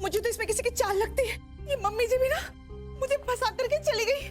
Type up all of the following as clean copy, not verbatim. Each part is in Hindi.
मुझे तो इसमें किसी की चाल लगती है। ये मम्मी जी भी ना मुझे फंसा करके चली गई।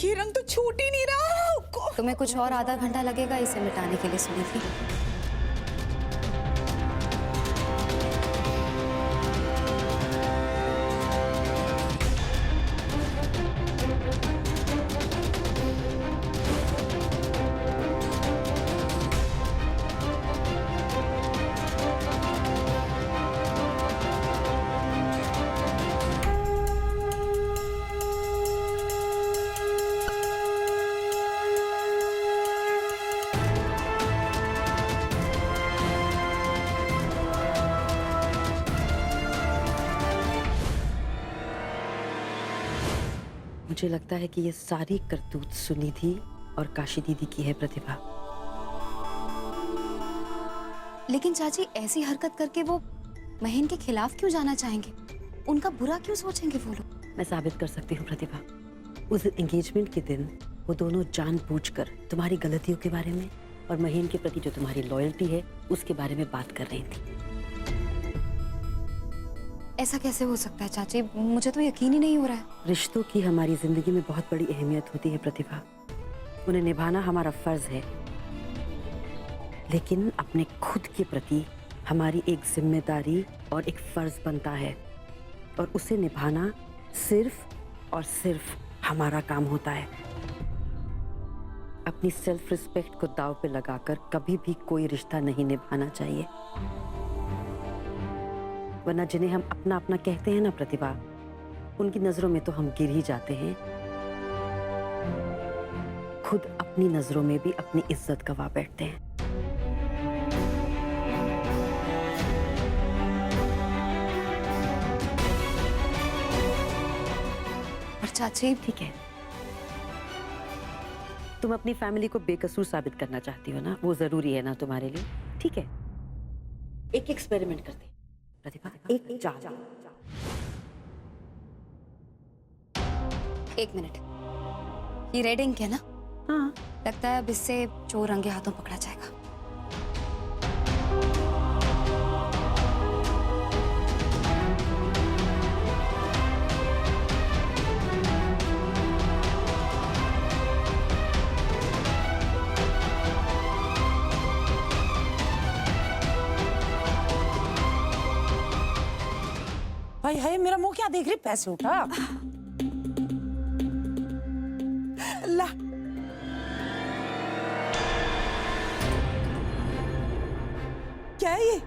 ये रंग तो छूट ही नहीं रहा। तुम्हें कुछ और आधा घंटा लगेगा इसे मिटाने के लिए, सुनी थी। मुझे लगता है कि ये सारी करतूत सुनिधि और काशी दीदी की है प्रतिभा। लेकिन चाची, ऐसी हरकत करके वो महेन के खिलाफ क्यों जाना चाहेंगे? उनका बुरा क्यों सोचेंगे वो लोग? मैं साबित कर सकती हूँ प्रतिभा। उस एंगेजमेंट के दिन वो दोनों जानबूझकर तुम्हारी गलतियों के बारे में और महेन के प्रति जो तुम्हारी लॉयल्टी है उसके बारे में बात कर रही थी। ऐसा कैसे हो सकता है चाची? मुझे तो यकीन ही नहीं हो रहा है। रिश्तों की हमारी जिंदगी में बहुत बड़ी अहमियत होती है प्रतिभा। उन्हें निभाना हमारा फर्ज है, लेकिन अपने खुद के प्रति हमारी एक जिम्मेदारी और एक फर्ज बनता है, और उसे निभाना सिर्फ और सिर्फ हमारा काम होता है। अपनी सेल्फ रिस्पेक्ट को दांव पे लगाकर कभी भी कोई रिश्ता नहीं निभाना चाहिए, वरना जिन्हें हम अपना अपना कहते हैं ना प्रतिभा, उनकी नजरों में तो हम गिर ही जाते हैं। खुद अपनी नजरों में भी अपनी इज्जत गवा बैठते हैं। और चाची, ठीक है, तुम अपनी फैमिली को बेकसूर साबित करना चाहती हो ना, वो जरूरी है ना तुम्हारे लिए। ठीक है, एक एक्सपेरिमेंट करते हैं प्रतिभा, एक चाल। एक मिनट, ये रेड इंक है ना? हाँ, लगता है अब इससे चोर रंगे हाथों पकड़ा जाएगा। भाई हाय, मेरा मुंह क्या देख रही? पैसे उठा। ला, क्या है ये?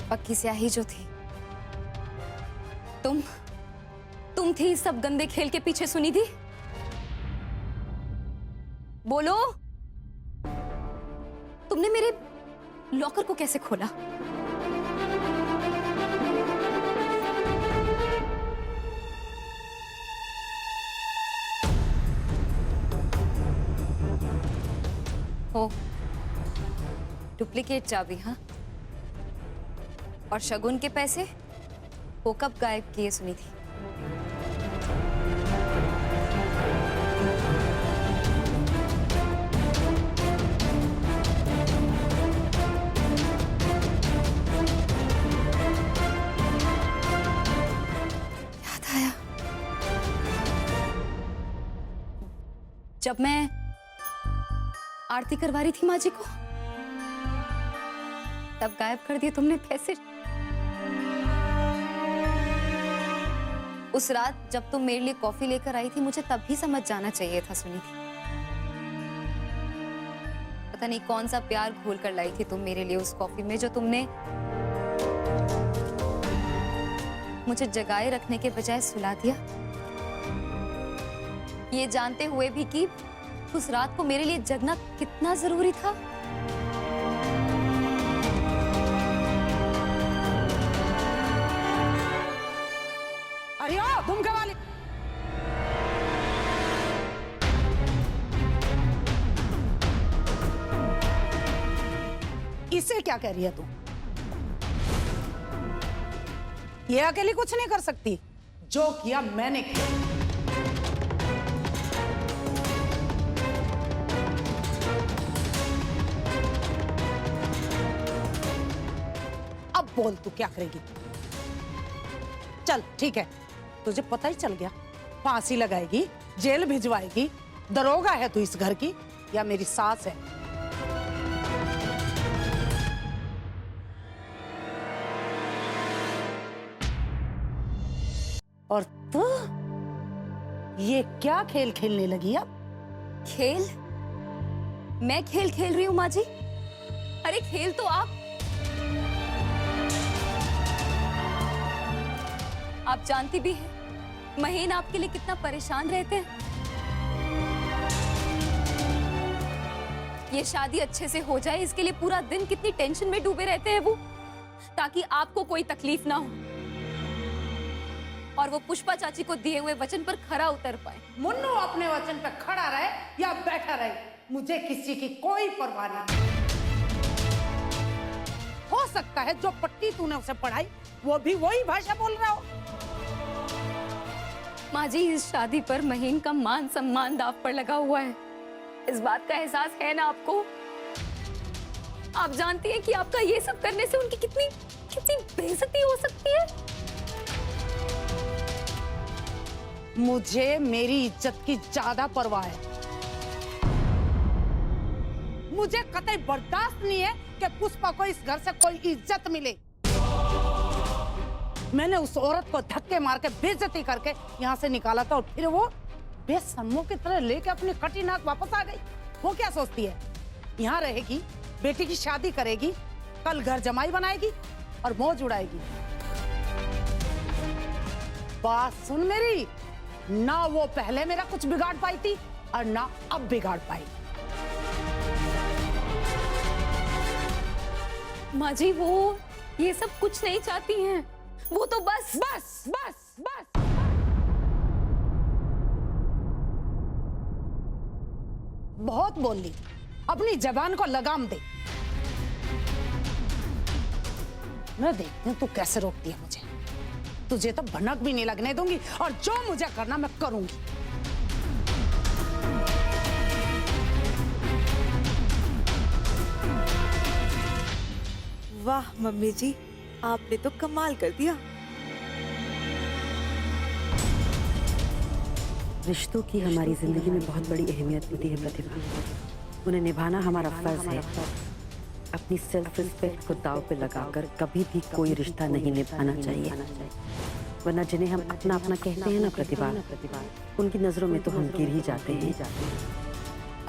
पक्की स्याही जो थी, तुम थी इस सब गंदे खेल के पीछे, सुनी थी? बोलो, तुमने मेरे लॉकर को कैसे खोला? ओ, डुप्लीकेट चाबी? हाँ, और शगुन के पैसे वो कब गायब किए, सुनी थी? याद आया, जब मैं आरती करवा रही थी माँ जी को, तब गायब कर दिए तुमने पैसे। उस रात जब तुम मेरे लिए कॉफी लेकर आई थी, मुझे तब भी समझ जाना चाहिए था सुनीति। पता नहीं कौन सा प्यार घोल कर लाई थी तुम मेरे लिए उस कॉफी में, जो तुमने मुझे जगाए रखने के बजाय सुला दिया, ये जानते हुए भी कि उस रात को मेरे लिए जगना कितना जरूरी था। अरे ओ भूमिका वाली, इसे क्या कह रही है तू? ये अकेली कुछ नहीं कर सकती, जो किया मैंने किया। अब बोल तू क्या करेगी? चल ठीक है, तुझे पता ही चल गया, फांसी लगाएगी, जेल भिजवाएगी, दरोगा है तू इस घर की या मेरी सास है? और तू ये क्या खेल खेलने लगी अब? खेल? मैं खेल खेल रही हूँ माँ जी? अरे खेल तो आप जानती भी हैं महीन आपके लिए कितना परेशान रहते हैं। ये शादी अच्छे से हो जाए, इसके लिए पूरा दिन कितनी टेंशन में डूबे रहते हैं वो, ताकि आपको कोई तकलीफ ना हो और वो पुष्पा चाची को दिए हुए वचन पर खरा उतर पाए। मुन्नू अपने वचन पर खड़ा रहे या बैठा रहे, मुझे किसी की कोई परवाह नहीं। हो सकता है जो पट्टी तूने उसे पढ़ाई वो भी वही भाषा बोल रहा हो। माँ जी, इस शादी पर महीन का मान सम्मान दांव पर लगा हुआ है, इस बात का एहसास है ना आपको? आप जानती हैं कि आपका ये सब करने से उनकी कितनी कितनी बेइज्जती हो सकती है। मुझे मेरी इज्जत की ज्यादा परवाह है। मुझे कतई बर्दाश्त नहीं है कि पुष्पा को इस घर से कोई इज्जत मिले। मैंने उस औरत को धक्के मार के बेइज्जती करके यहाँ से निकाला था और फिर वो बेसम्मों की तरह लेके अपनी कटी नाक वापस आ गई। वो क्या सोचती है, यहाँ रहेगी, बेटी की शादी करेगी, कल घर जमाई बनाएगी और मौज उड़ाएगी। बात सुन मेरी, ना वो पहले मेरा कुछ बिगाड़ पाई थी और ना अब बिगाड़ पाई। माँ जी, वो ये सब कुछ नहीं चाहती हैं, वो तो बस बस बस बस बहुत बोल ली, अपनी जबान को लगाम दे। मैं देखती हूँ तू कैसे रोकती है मुझे। तुझे तो भनक भी नहीं लगने दूंगी और जो मुझे करना मैं करूंगी। वाह मम्मी जी, आपने तो कमाल कर दिया। रिश्तों की हमारी जिंदगी में बहुत बड़ी अहमियत होती है प्रतिभा। उन्हें निभाना हमारा फर्ज है। अपनी सेल्फ रिस्पेक्ट को दांव पे लगाकर कभी भी कोई रिश्ता नहीं निभाना चाहिए, वरना जिन्हें हम अपना अपना कहते हैं ना प्रतिभा, उनकी नजरों में तो हम गिर ही जाते हैं,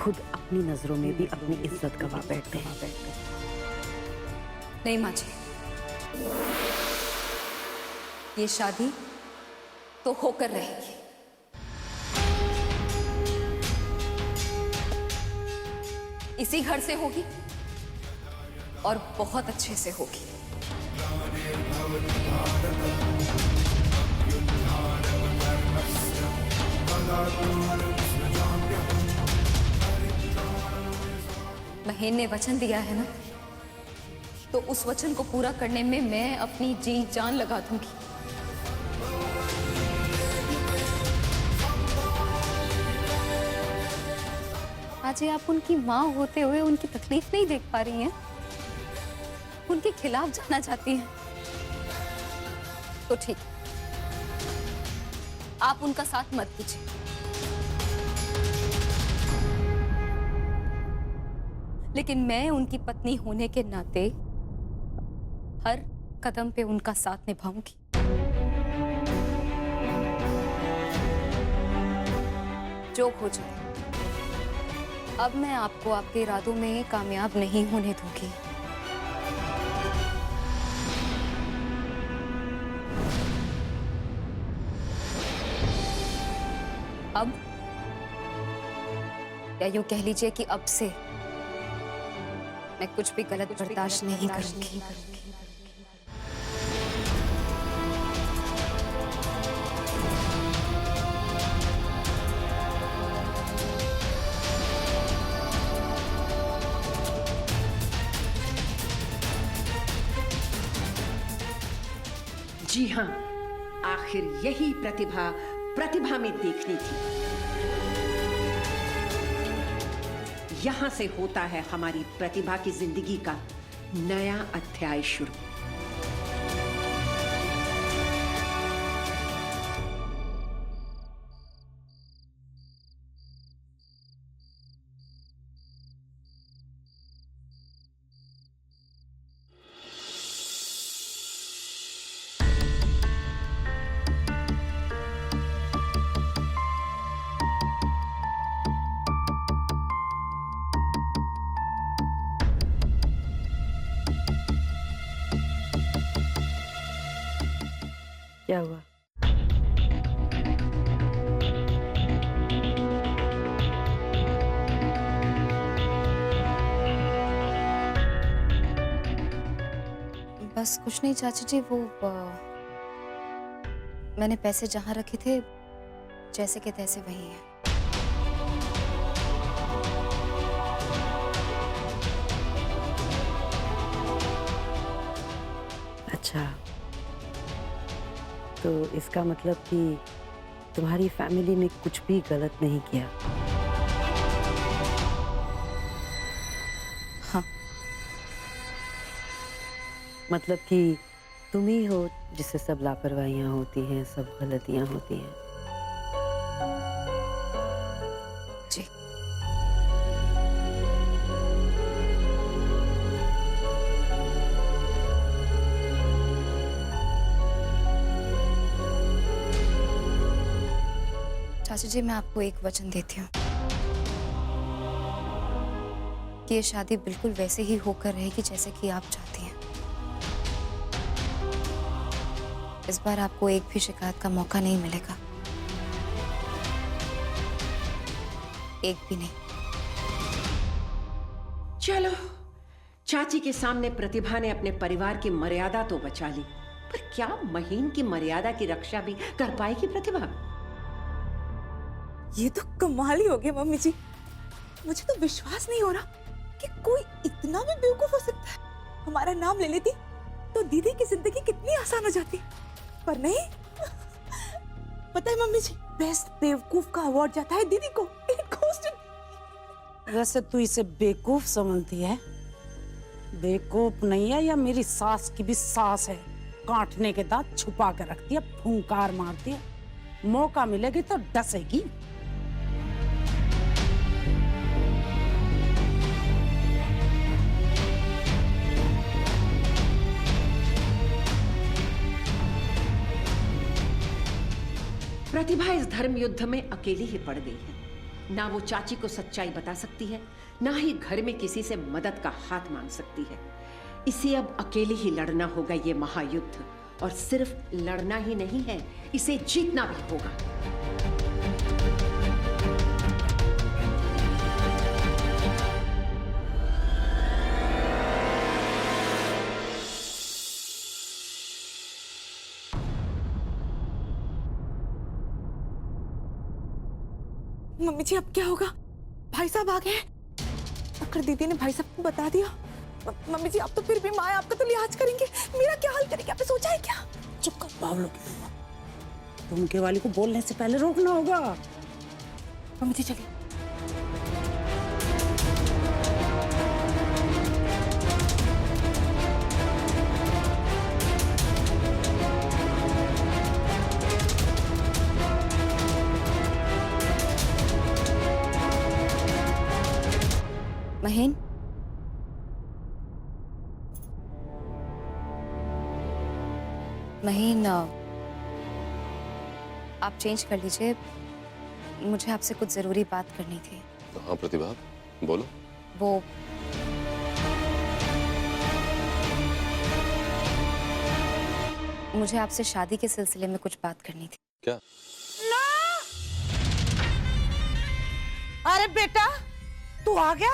खुद अपनी नजरों में भी अपनी इज्जत गवा बैठते हैं। नहीं माँ जी, ये शादी तो होकर रहेगी। इसी घर से होगी और बहुत अच्छे से होगी। महीन ने वचन दिया है ना, तो उस वचन को पूरा करने में मैं अपनी जी जान लगा दूंगी। आज आप उनकी माँ होते हुए उनकी तकलीफ नहीं देख पा रही हैं, उनके खिलाफ जाना चाहती हैं, तो ठीक, आप उनका साथ मत दीजिए। लेकिन मैं उनकी पत्नी होने के नाते हर कदम पे उनका साथ निभाऊंगी। जो हो जाए, अब मैं आपको आपके इरादों में कामयाब नहीं होने दूंगी। अब या यूं कह लीजिए कि अब से मैं कुछ भी गलत बर्दाश्त नहीं करूंगी। जी हाँ, आखिर यही प्रतिभा प्रतिभा में देखनी थी। यहां से होता है हमारी प्रतिभा की जिंदगी का नया अध्याय शुरू। क्या हुआ? बस कुछ नहीं चाची जी, वो मैंने पैसे जहां रखे थे जैसे के तैसे वही हैं। अच्छा, तो इसका मतलब कि तुम्हारी फैमिली ने कुछ भी गलत नहीं किया। हाँ। मतलब कि तुम ही हो जिससे सब लापरवाहियां होती हैं, सब गलतियां होती हैं। जी। चाची जी, मैं आपको एक वचन देती हूँ कि ये शादी बिल्कुल वैसे ही होकर रहेगी जैसे कि आप चाहती हैं। इस बार आपको एक भी शिकायत का मौका नहीं मिलेगा, एक भी नहीं। चलो, चाची के सामने प्रतिभा ने अपने परिवार की मर्यादा तो बचा ली, पर क्या महीन की मर्यादा की रक्षा भी कर पाएगी प्रतिभा? ये तो कमाल ही हो गया मम्मी जी। मुझे तो विश्वास नहीं हो रहा कि कोई इतना भी बेवकूफ हो सकता है। हमारा नाम ले लेती तो दीदी की जिंदगी कितनी आसान हो जाती, पर नहीं। पता है मम्मी जी, बेस्ट बेवकूफ का अवार्ड जाता है दीदी को। It goes to- वैसे तू इसे बेवकूफ समझती है? बेवकूफ नहीं है, या मेरी सास की भी सास है। काटने के दांत छुपा कर रखती है, फुंकार मारती है, मौका मिलेगी तो डसेगी। प्रतिभा इस धर्म युद्ध में अकेली ही पड़ गई है। ना वो चाची को सच्चाई बता सकती है, ना ही घर में किसी से मदद का हाथ मांग सकती है। इसे अब अकेले ही लड़ना होगा ये महायुद्ध, और सिर्फ लड़ना ही नहीं है, इसे जीतना भी होगा। मम्मी जी, अब क्या होगा? भाई साहब आ गए। अगर दीदी ने भाई साहब को बता दिया, मम्मी जी आप तो फिर भी माँ आपका तो लिहाज करेंगे, मेरा क्या हाल करेंगे? आपने सोचा है क्या? चुप कर बावलों की माँ। तुमके वाली को बोलने से पहले रोकना होगा। मम्मी जी चलिए। महीन, महीन, आप चेंज कर लीजिए, मुझे आपसे कुछ जरूरी बात करनी थी। हाँ प्रतिभा, बोलो। वो मुझे आपसे शादी के सिलसिले में कुछ बात करनी थी। क्या? अरे बेटा, तू आ गया?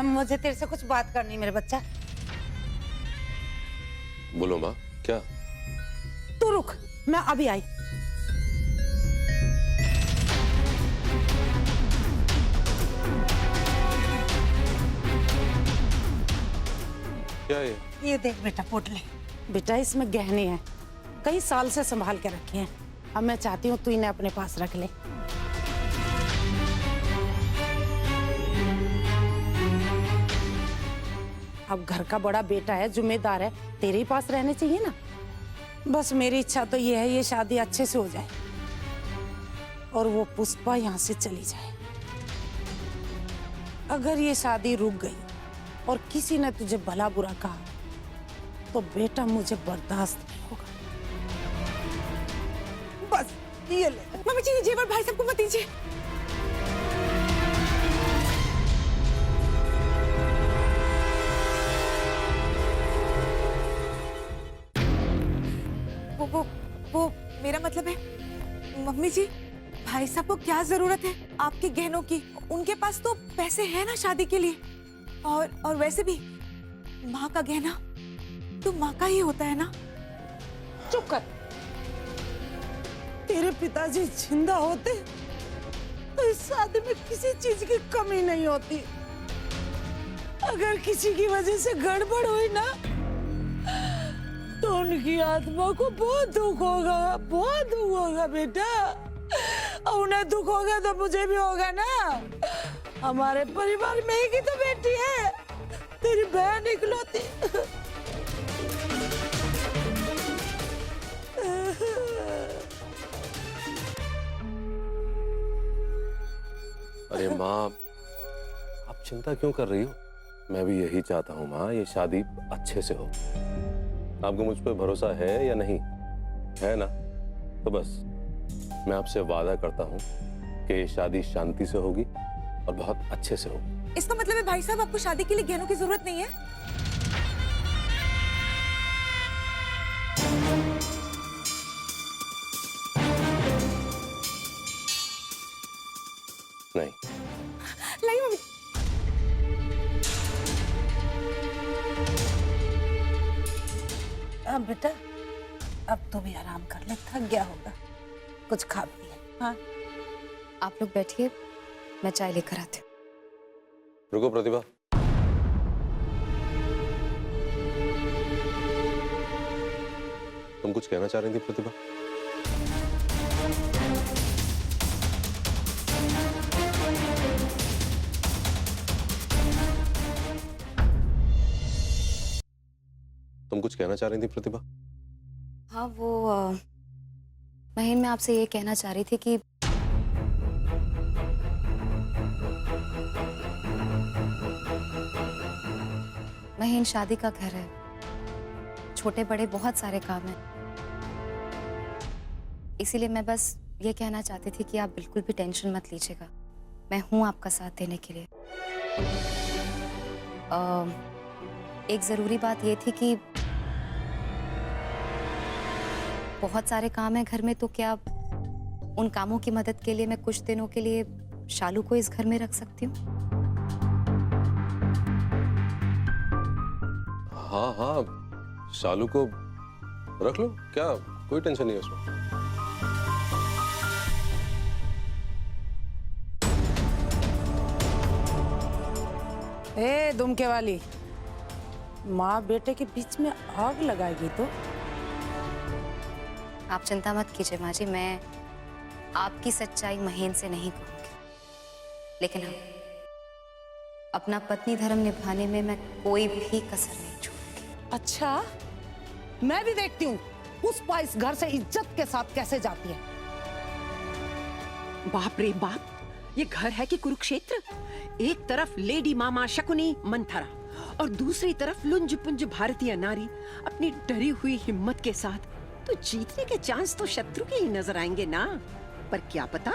मुझे तेरे से कुछ बात करनी मेरे बच्चा। बोलो माँ, क्या? तू रुक, मैं अभी आई। क्या ये देख बेटा पोटली। बेटा इसमें गहने हैं, कई साल से संभाल के रखे हैं। अब मैं चाहती हूँ तू इन्हें अपने पास रख ले। अब घर का बड़ा बेटा है, जिम्मेदार है, तेरे ही पास रहने चाहिए ना। बस मेरी इच्छा तो ये है, ये शादी अच्छे से हो जाए और वो पुष्पा यहाँ से चली जाए। अगर ये शादी रुक गई और किसी ने तुझे भला बुरा कहा तो बेटा मुझे बर्दाश्त नहीं होगा। बस ये ले। मम्मी जी, ये जेवर भाई साहब को मत दीजिए। वो मेरा मतलब है मम्मी जी, भाई साहब को क्या जरूरत है आपके गहनों की? उनके पास तो पैसे हैं ना शादी के लिए। और वैसे भी माँ का गहना तो माँ का ही होता है ना। चुप कर। तेरे पिताजी जिंदा होते तो इस शादी में किसी चीज की कमी नहीं होती। अगर किसी की वजह से गड़बड़ हुई ना तो उनकी आत्मा को बहुत दुख होगा, बहुत दुख होगा बेटा। और उन्हें दुख होगा तो मुझे भी होगा ना। हमारे परिवार में एक ही तो बेटी है, तेरी बहन इकलौती। अरे माँ, आप चिंता क्यों कर रही हो? मैं भी यही चाहता हूँ माँ, ये शादी अच्छे से हो। आपको मुझ पर भरोसा है या नहीं? है ना? तो बस मैं आपसे वादा करता हूँ कि ये शादी शांति से होगी और बहुत अच्छे से होगी। इसका मतलब है भाई साहब आपको शादी के लिए गहनों की जरूरत नहीं है? नहीं। नहीं मम्मी। अब बेटा, अब तो भी आराम कर ले, थक गया होगा। कुछ खा पी ले। हाँ आप लोग बैठिए, मैं चाय लेकर आती हूँ। रुको प्रतिभा, तुम कुछ कहना चाह रही थी प्रतिभा? तुम कुछ कहना चाह रही थी प्रतिभा? हाँ वो महीन, मैं आपसे ये कहना चाह रही थी कि महीन, शादी का घर है, छोटे बड़े बहुत सारे काम हैं। इसीलिए मैं बस ये कहना चाहती थी कि आप बिल्कुल भी टेंशन मत लीजिएगा, मैं हूं आपका साथ देने के लिए। एक जरूरी बात ये थी कि बहुत सारे काम हैं घर में, तो क्या उन कामों की मदद के लिए मैं कुछ दिनों के लिए शालू को इस घर में रख सकती हूँ? हाँ हाँ, शालू को रख लो, क्या कोई टेंशन नहीं है उसमें। ए दुमके वाली, माँ बेटे के बीच में आग लगाएगी तो? आप चिंता मत कीजिए माँ जी, मैं आपकी सच्चाई महीन से नहीं कहूंगी, लेकिन हाँ, अपना पत्नी धर्म निभाने में मैं कोई भी कसर नहीं छोड़ूंगी। अच्छा, मैं भी देखती हूँ पुष्पा इस घर से इज्जत के साथ कैसे जाती है। बाप रे बाप, ये घर है कि कुरुक्षेत्र? एक तरफ लेडी मामा शकुनी मंथरा और दूसरी तरफ लुंज पुंज भारतीय नारी अपनी डरी हुई हिम्मत के साथ, तो जीतने के चांस तो शत्रु के ही नजर आएंगे ना। पर क्या पता,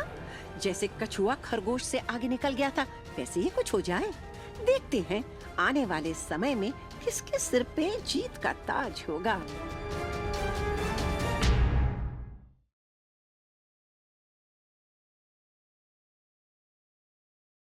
जैसे कछुआ खरगोश से आगे निकल गया था वैसे ही कुछ हो जाए। देखते हैं आने वाले समय में किसके सिर पे जीत का ताज होगा।